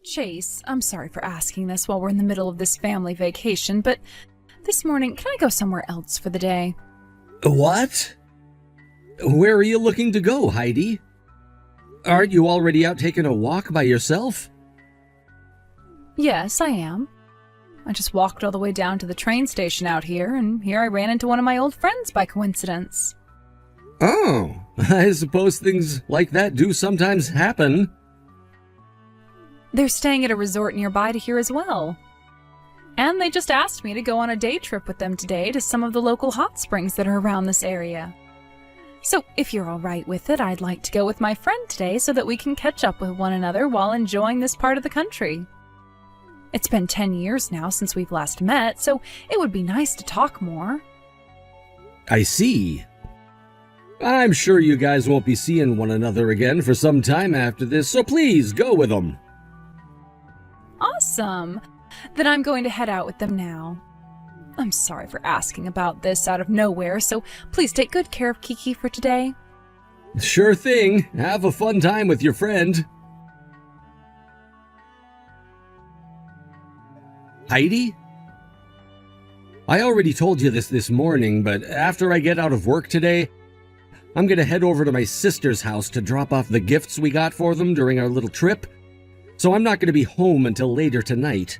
Chase, I'm sorry for asking this while we're in the middle of this family vacation, but this morning, can I go somewhere else for the day? What? Where are you looking to go, Heidi? Aren't you already out taking a walk by yourself? Yes, I am. I just walked all the way down to the train station out here, and here I ran into one of my old friends by coincidence. Oh, I suppose things like that do sometimes happen. They're staying at a resort nearby to here as well. And they just asked me to go on a day trip with them today to some of the local hot springs that are around this area. So, if you're all right with it, I'd like to go with my friend today so that we can catch up with one another while enjoying this part of the country. It's been 10 years now since we've last met, so it would be nice to talk more. I see. I'm sure you guys won't be seeing one another again for some time after this, so please go with them. Awesome! Then I'm going to head out with them now. I'm sorry for asking about this out of nowhere, so please take good care of Kiki for today. Sure thing. Have a fun time with your friend. Heidi? I already told you this morning, but after I get out of work today, I'm gonna head over to my sister's house to drop off the gifts we got for them during our little trip. So I'm not gonna be home until later tonight.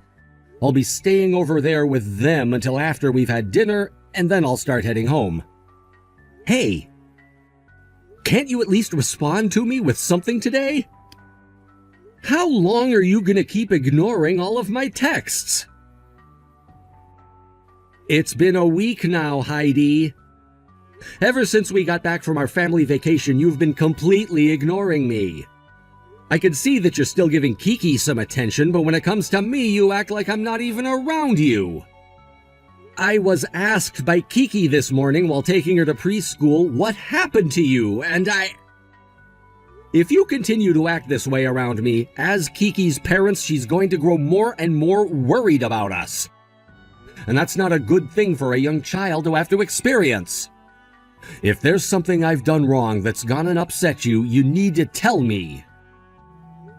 I'll be staying over there with them until after we've had dinner, and then I'll start heading home. Hey, can't you at least respond to me with something today? How long are you gonna keep ignoring all of my texts? It's been a week now, Heidi. Ever since we got back from our family vacation, you've been completely ignoring me. I can see that you're still giving Kiki some attention, but when it comes to me, you act like I'm not even around you. I was asked by Kiki this morning while taking her to preschool what happened to you, and If you continue to act this way around me, as Kiki's parents, she's going to grow more and more worried about us. And that's not a good thing for a young child to have to experience. If there's something I've done wrong that's gonna upset you, you need to tell me.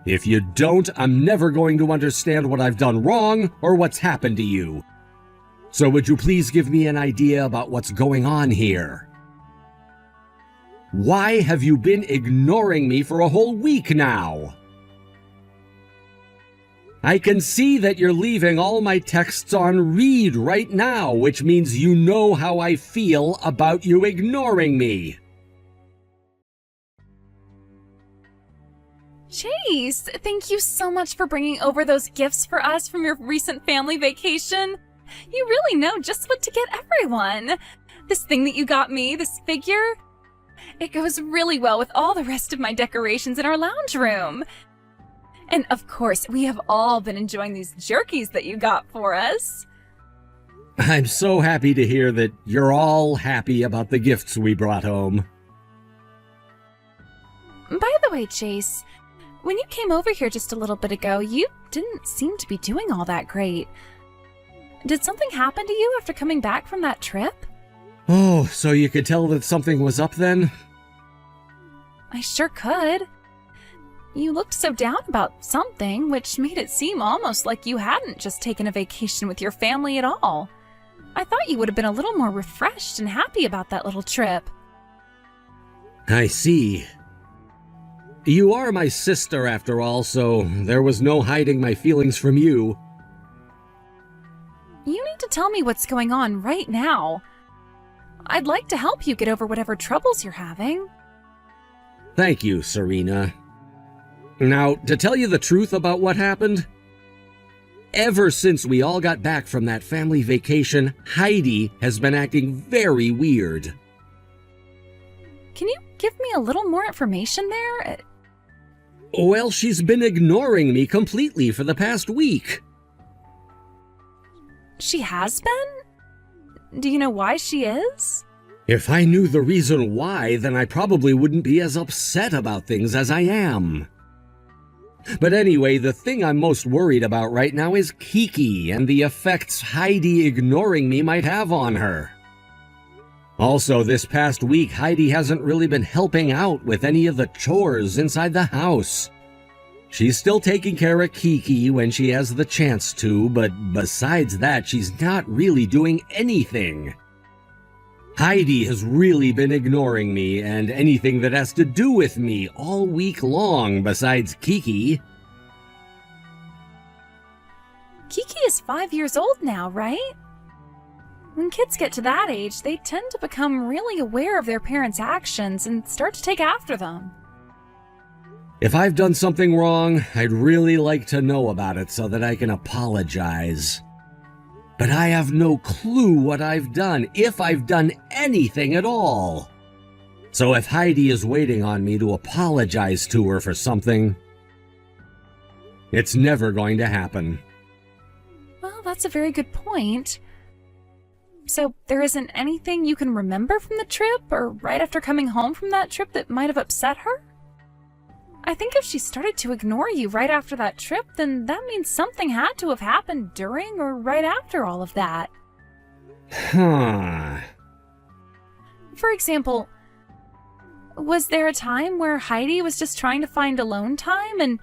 If you don't, I'm never going to understand what I've done wrong or what's happened to you. So would you please give me an idea about what's going on here? Why have you been ignoring me for a whole week now? I can see that you're leaving all my texts on read right now, which means you know how I feel about you ignoring me. Chase, thank you so much for bringing over those gifts for us from your recent family vacation. You really know just what to get everyone. This thing that you got me, this figure, it goes really well with all the rest of my decorations in our lounge room. And of course, we have all been enjoying these jerkies that you got for us. I'm so happy to hear that you're all happy about the gifts we brought home. By the way, Chase, when you came over here just a little bit ago, you didn't seem to be doing all that great. Did something happen to you after coming back from that trip? Oh, so you could tell that something was up then? I sure could. You looked so down about something, which made it seem almost like you hadn't just taken a vacation with your family at all. I thought you would have been a little more refreshed and happy about that little trip. I see. You are my sister after all, so there was no hiding my feelings from you. You need to tell me what's going on right now. I'd like to help you get over whatever troubles you're having. Thank you, Serena. Now, to tell you the truth about what happened, ever since we all got back from that family vacation, Heidi has been acting very weird. Can you give me a little more information there? Well, she's been ignoring me completely for the past week. She has been? Do you know why she is? If I knew the reason why, then I probably wouldn't be as upset about things as I am. But anyway, the thing I'm most worried about right now is Kiki and the effects Heidi ignoring me might have on her. Also, this past week, Heidi hasn't really been helping out with any of the chores inside the house. She's still taking care of Kiki when she has the chance to, but besides that, she's not really doing anything. Heidi has really been ignoring me and anything that has to do with me all week long besides Kiki. Kiki is 5 years old now, right? When kids get to that age, they tend to become really aware of their parents' actions and start to take after them. If I've done something wrong, I'd really like to know about it so that I can apologize. But I have no clue what I've done, if I've done anything at all. So if Heidi is waiting on me to apologize to her for something, it's never going to happen. Well, that's a very good point. So there isn't anything you can remember from the trip or right after coming home from that trip that might have upset her? I think if she started to ignore you right after that trip, then that means something had to have happened during or right after all of that. Huh. For example, was there a time where Heidi was just trying to find alone time and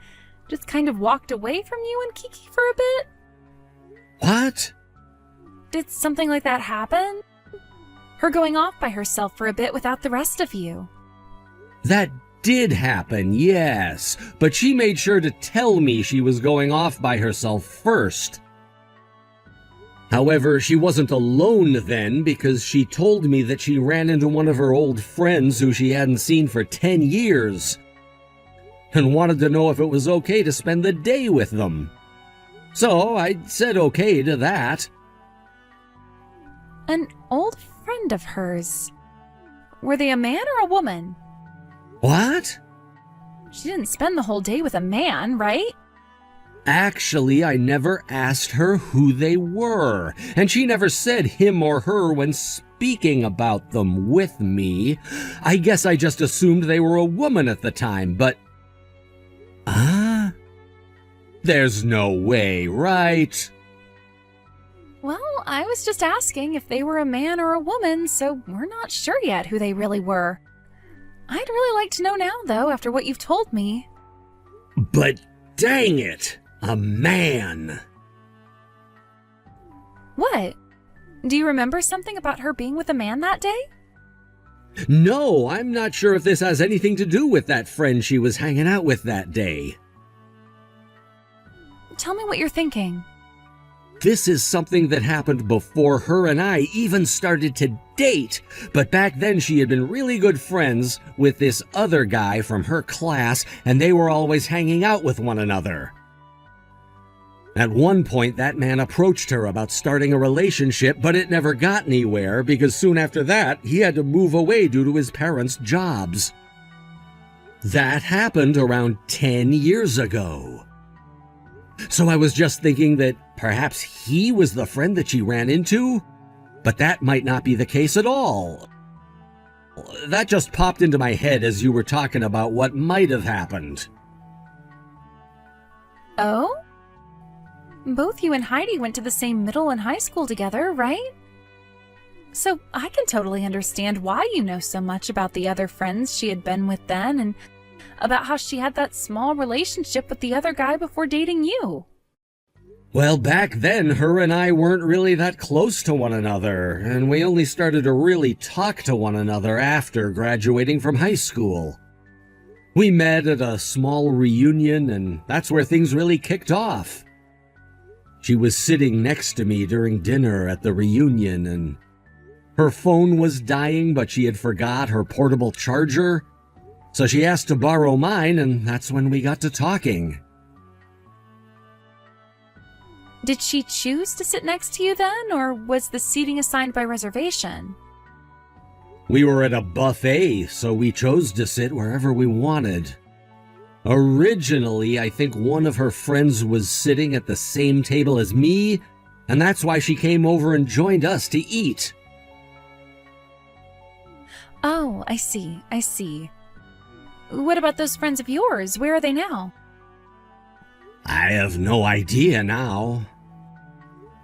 just kind of walked away from you and Kiki for a bit? What? Did something like that happen? Her going off by herself for a bit without the rest of you? That did happen, yes, but she made sure to tell me she was going off by herself first. However, she wasn't alone then because she told me that she ran into one of her old friends who she hadn't seen for 10 years and wanted to know if it was okay to spend the day with them. So I said okay to that. An old friend of hers. Were they a man or a woman? What? She didn't spend the whole day with a man, right? Actually, I never asked her who they were, and she never said him or her when speaking about them with me. I guess I just assumed they were a woman at the time, but... There's no way, right? Well, I was just asking if they were a man or a woman, so we're not sure yet who they really were. I'd really like to know now, though, after what you've told me. But dang it, a man. What? Do you remember something about her being with a man that day? No, I'm not sure if this has anything to do with that friend she was hanging out with that day. Tell me what you're thinking. This is something that happened before her and I even started to date, but back then she had been really good friends with this other guy from her class, and they were always hanging out with one another. At one point, that man approached her about starting a relationship, but it never got anywhere because soon after that, he had to move away due to his parents' jobs. That happened around 10 years ago. So I was just thinking that perhaps he was the friend that she ran into, but that might not be the case at all. That just popped into my head as you were talking about what might have happened. Oh? Both you and Heidi went to the same middle and high school together, right? So I can totally understand why you know so much about the other friends she had been with then and about how she had that small relationship with the other guy before dating you. Well, back then, her and I weren't really that close to one another, and we only started to really talk to one another after graduating from high school. We met at a small reunion, and that's where things really kicked off. She was sitting next to me during dinner at the reunion, and her phone was dying, but she had forgot her portable charger. So she asked to borrow mine, and that's when we got to talking. Did she choose to sit next to you then, or was the seating assigned by reservation? We were at a buffet, so we chose to sit wherever we wanted. Originally, I think one of her friends was sitting at the same table as me, and that's why she came over and joined us to eat. Oh, I see. What about those friends of yours? Where are they now? I have no idea now.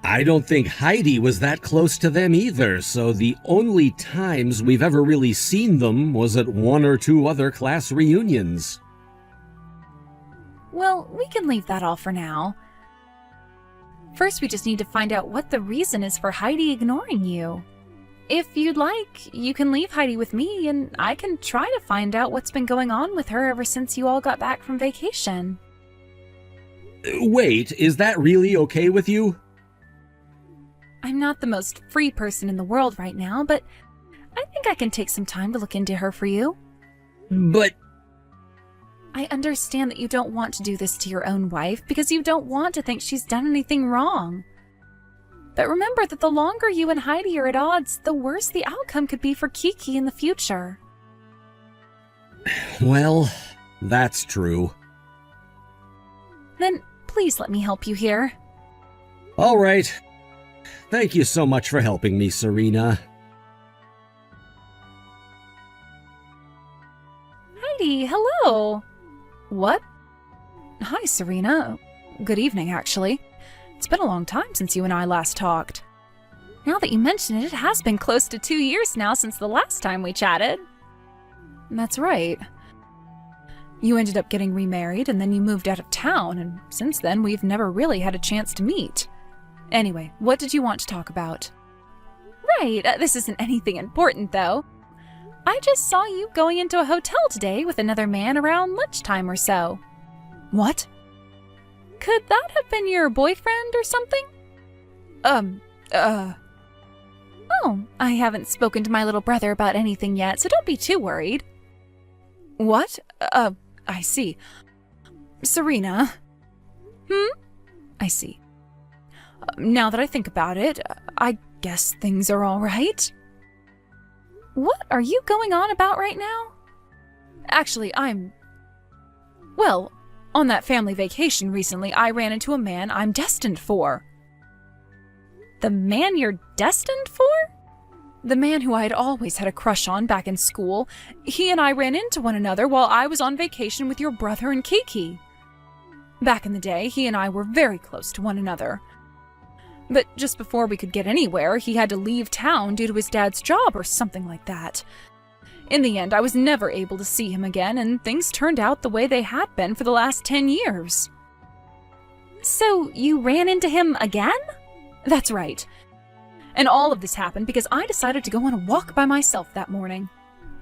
I don't think Heidi was that close to them either, so the only times we've ever really seen them was at one or two other class reunions. Well, we can leave that all for now. First, we just need to find out what the reason is for Heidi ignoring you. If you'd like, you can leave Heidi with me, and I can try to find out what's been going on with her ever since you all got back from vacation. Wait, is that really okay with you? I'm not the most free person in the world right now, but I think I can take some time to look into her for you. But... I understand that you don't want to do this to your own wife because you don't want to think she's done anything wrong. But remember that the longer you and Heidi are at odds, the worse the outcome could be for Kiki in the future. Well, that's true. Then please let me help you here. All right. Thank you so much for helping me, Serena. Heidi, hello! What? Hi, Serena. Good evening, actually. It's been a long time since you and I last talked. Now that you mention it, it has been close to 2 years now since the last time we chatted. That's right. You ended up getting remarried, and then you moved out of town, and since then we've never really had a chance to meet. Anyway, what did you want to talk about? Right, this isn't anything important, though. I just saw you going into a hotel today with another man around lunchtime or so. What? Could that have been your boyfriend or something? Oh, I haven't spoken to my little brother about anything yet, so don't be too worried. What? I see. Serena. I see. Now that I think about it, I guess things are all right. What are you going on about right now? Actually, Well, on that family vacation recently, I ran into a man I'm destined for. The man you're destined for? The man who I had always had a crush on back in school. He and I ran into one another while I was on vacation with your brother and Kiki. Back in the day, he and I were very close to one another. But just before we could get anywhere, he had to leave town due to his dad's job or something like that. In the end, I was never able to see him again, and things turned out the way they had been for the last 10 years. So, you ran into him again? That's right. And all of this happened because I decided to go on a walk by myself that morning.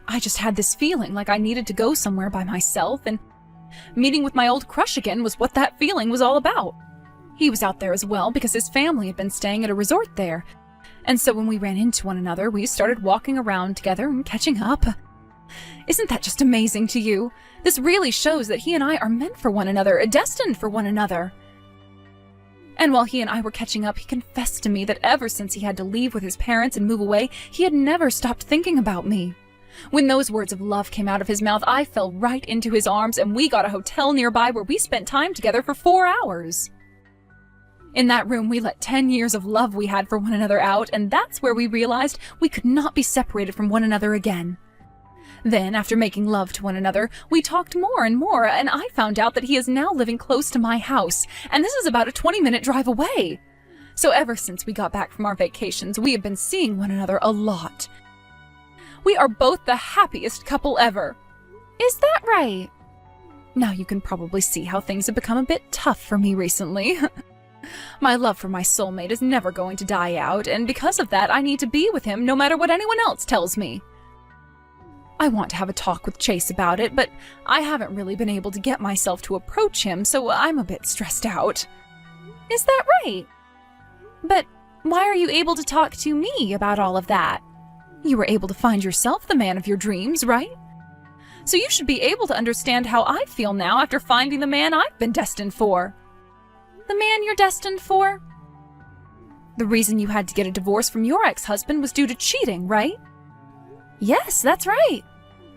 I just had this feeling like I needed to go somewhere by myself, and meeting with my old crush again was what that feeling was all about. He was out there as well because his family had been staying at a resort there. And so when we ran into one another, we started walking around together and catching up. Isn't that just amazing to you? This really shows that he and I are meant for one another, destined for one another. And while he and I were catching up, he confessed to me that ever since he had to leave with his parents and move away, he had never stopped thinking about me. When those words of love came out of his mouth, I fell right into his arms, and we got a hotel nearby where we spent time together for 4 hours. In that room, we let 10 years of love we had for one another out, and that's where we realized we could not be separated from one another again. Then, after making love to one another, we talked more and more, and I found out that he is now living close to my house, and this is about a 20-minute drive away. So ever since we got back from our vacations, we have been seeing one another a lot. We are both the happiest couple ever. Is that right? Now you can probably see how things have become a bit tough for me recently. My love for my soulmate is never going to die out, and because of that, I need to be with him no matter what anyone else tells me. I want to have a talk with Chase about it, but I haven't really been able to get myself to approach him, so I'm a bit stressed out. Is that right? But why are you able to talk to me about all of that? You were able to find yourself the man of your dreams, right? So you should be able to understand how I feel now after finding the man I've been destined for. The man you're destined for? The reason you had to get a divorce from your ex-husband was due to cheating, right? Yes, that's right.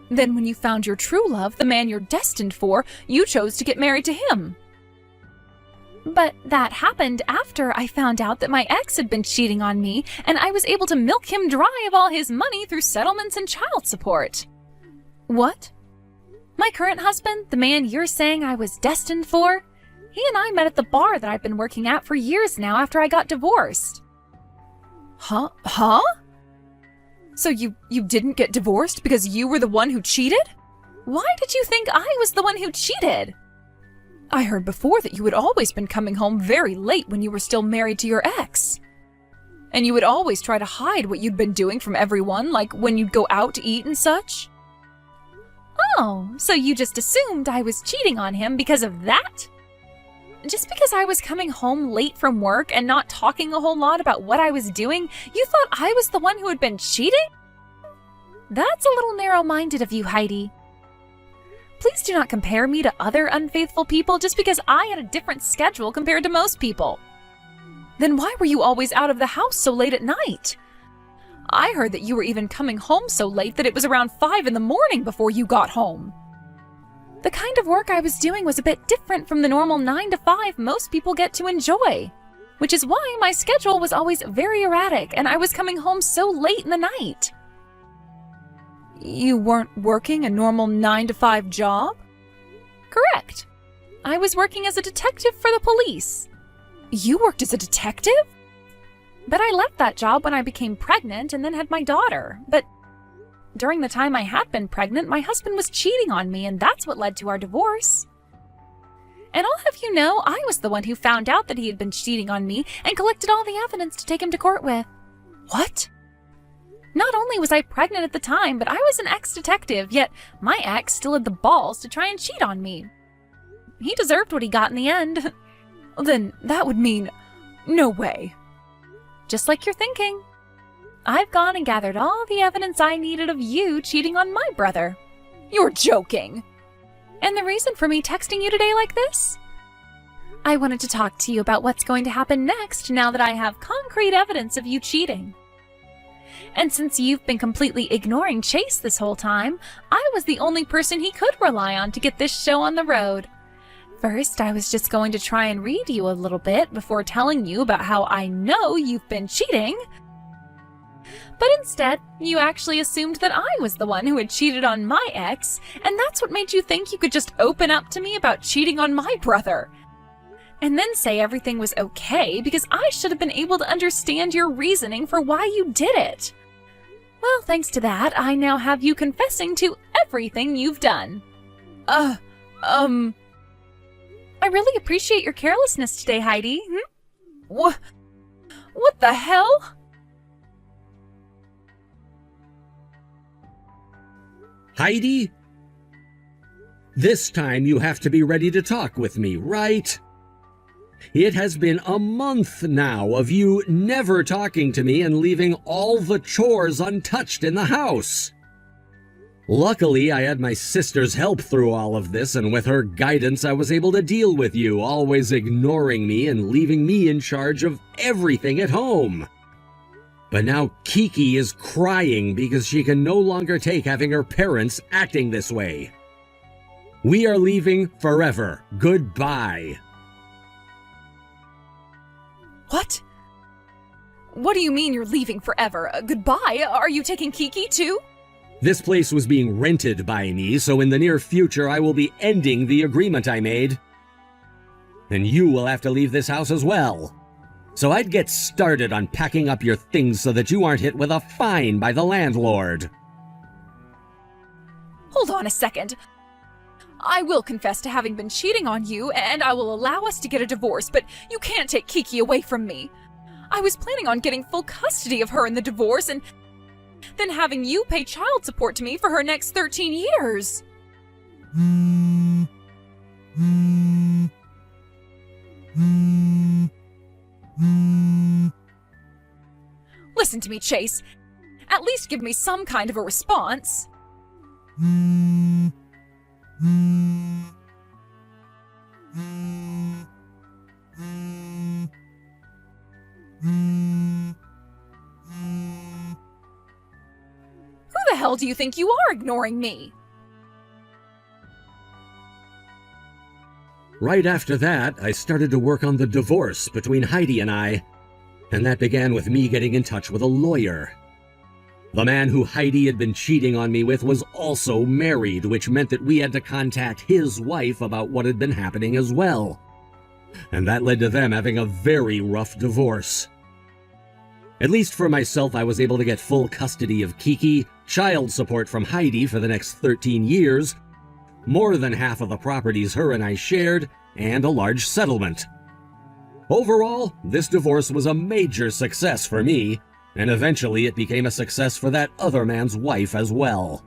Then when you found your true love, the man you're destined for, you chose to get married to him. But that happened after I found out that my ex had been cheating on me, and I was able to milk him dry of all his money through settlements and child support. What? My current husband, the man you're saying I was destined for? He and I met at the bar that I've been working at for years now after I got divorced. Huh? So you didn't get divorced because you were the one who cheated? Why did you think I was the one who cheated? I heard before that you had always been coming home very late when you were still married to your ex. And you would always try to hide what you'd been doing from everyone, like when you'd go out to eat and such. Oh, so you just assumed I was cheating on him because of that? Just because I was coming home late from work and not talking a whole lot about what I was doing, you thought I was the one who had been cheating? That's a little narrow-minded of you, Heidi. Please do not compare me to other unfaithful people just because I had a different schedule compared to most people. Then why were you always out of the house so late at night? I heard that you were even coming home so late that it was around 5 in the morning before you got home. The kind of work I was doing was a bit different from the normal 9 to 5 most people get to enjoy, which is why my schedule was always very erratic and I was coming home so late in the night. You weren't working a normal 9 to 5 job? Correct. I was working as a detective for the police. You worked as a detective? But I left that job when I became pregnant and then had my daughter. But during the time I had been pregnant, my husband was cheating on me, and that's what led to our divorce. And I'll have you know, I was the one who found out that he had been cheating on me and collected all the evidence to take him to court with. What? Not only was I pregnant at the time, but I was an ex-detective, yet my ex still had the balls to try and cheat on me. He deserved what he got in the end. Then that would mean no way. Just like you're thinking. I've gone and gathered all the evidence I needed of you cheating on my brother. You're joking. And the reason for me texting you today like this? I wanted to talk to you about what's going to happen next now that I have concrete evidence of you cheating. And since you've been completely ignoring Chase this whole time, I was the only person he could rely on to get this show on the road. First, I was just going to try and read you a little bit before telling you about how I know you've been cheating. But instead, you actually assumed that I was the one who had cheated on my ex, and that's what made you think you could just open up to me about cheating on my brother. And then say everything was okay because I should have been able to understand your reasoning for why you did it. Well, thanks to that, I now have you confessing to everything you've done. I really appreciate your carelessness today, Heidi. What the hell? Heidi? This time you have to be ready to talk with me, right? It has been a month now of you never talking to me and leaving all the chores untouched in the house. Luckily, I had my sister's help through all of this, and with her guidance, I was able to deal with you, always ignoring me and leaving me in charge of everything at home. But now Kiki is crying because she can no longer take having her parents acting this way. We are leaving forever. Goodbye. What? What do you mean you're leaving forever? Goodbye? Are you taking Kiki too? This place was being rented by me, so in the near future I will be ending the agreement I made. And you will have to leave this house as well. So I'd get started on packing up your things so that you aren't hit with a fine by the landlord. Hold on a second. I will confess to having been cheating on you, and I will allow us to get a divorce, but you can't take Kiki away from me. I was planning on getting full custody of her in the divorce, and then having you pay child support to me for her next 13 years. Listen to me, Chase. At least give me some kind of a response. Who the hell do you think you are ignoring me? Right after that, I started to work on the divorce between Heidi and I, and that began with me getting in touch with a lawyer. The man who Heidi had been cheating on me with was also married, which meant that we had to contact his wife about what had been happening as well. And that led to them having a very rough divorce. At least for myself, I was able to get full custody of Kiki, child support from Heidi for the next 13 years, more than half of the properties her and I shared, and a large settlement. Overall, this divorce was a major success for me, and eventually it became a success for that other man's wife as well.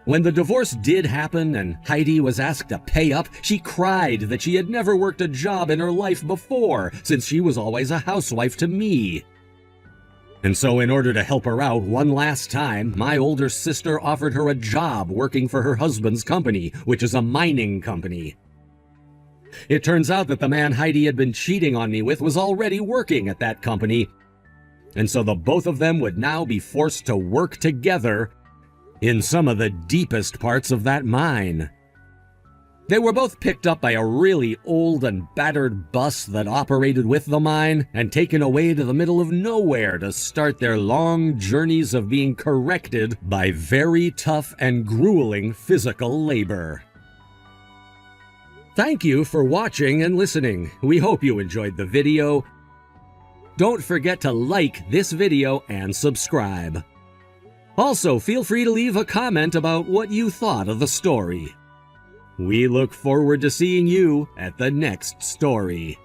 When the divorce did happen and Heidi was asked to pay up, she cried that she had never worked a job in her life before, since she was always a housewife to me. And so in order to help her out one last time, my older sister offered her a job working for her husband's company, which is a mining company. It turns out that the man Heidi had been cheating on me with was already working at that company, and so the both of them would now be forced to work together in some of the deepest parts of that mine. They were both picked up by a really old and battered bus that operated with the mine and taken away to the middle of nowhere to start their long journeys of being corrected by very tough and grueling physical labor. Thank you for watching and listening. We hope you enjoyed the video. Don't forget to like this video and subscribe. Also, feel free to leave a comment about what you thought of the story. We look forward to seeing you at the next story.